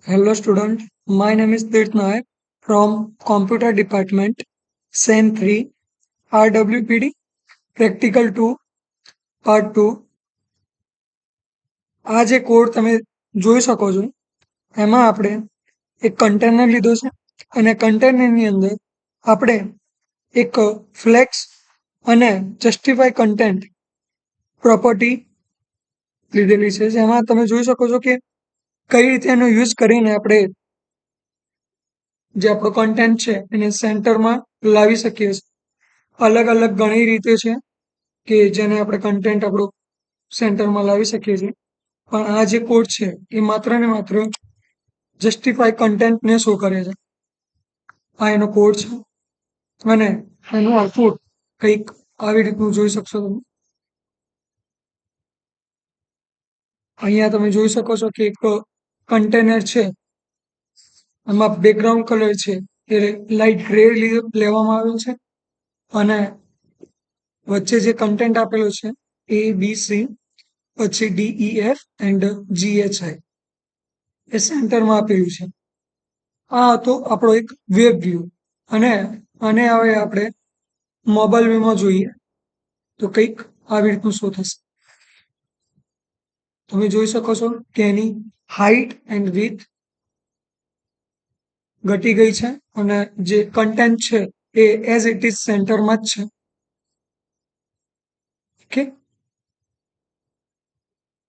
Hello student, my name is Tirth Nayak from Computer Department, SEM 3, RWPD, Practical 2, Part 2. આ જે code તમે જોઈ શકો છો એમાં આપણે એક કન્ટેનર લીધો છે અને કન્ટેનરની અંદર આપણે એક ફ્લેક્સ અને જસ્ટિફાય કન્ટેન્ટ પ્રોપર્ટી લીધેલી છે જેમાં તમે જોઈ શકો છો કે કઈ રીતે એનો યુઝ કરીને આપણે જે આપણો કન્ટેન્ટ છે એને સેન્ટરમાં લાવી શકીએ છીએ. અલગ અલગ ઘણી રીતે છે કે જેને આપણે કન્ટેન્ટ આપણું સેન્ટરમાં લાવી શકીએ છીએ, પણ આ જે કોડ છે એ માત્ર ને માત્ર જસ્ટિફાય કન્ટેન્ટને શો કરે છે. આ એનો કોડ છે અને એનું આઉટપુટ કંઈક આવી રીતનું જોઈ શકશો તમે. અહીંયા તમે જોઈ શકો છો કે એક કન્ટેનર છે, એમાં બેકગ્રાઉન્ડ કલર છે એ લાઇટ ગ્રે લેવામાં આવેલ છે અને વચ્ચે જે કન્ટેન્ટ આપેલો છે એ બી સી પછી D E F and G H I એ સેન્ટરમાં આપેલું છે. આ હતો આપણો એક વેબ વ્યૂ અને આને હવે આપણે મોબાઈલ વ્યૂમાં જોઈએ તો કંઈક આવી રીતનું શો થશે. તમે જોઈ શકો છો કે એની હાઈટ એન્ડ વિડ્થ ઘટી ગઈ છે અને જે કન્ટેન્ટ છે એ એઝ ઇટ ઇઝ સેન્ટરમાં જ છે. ઓકે,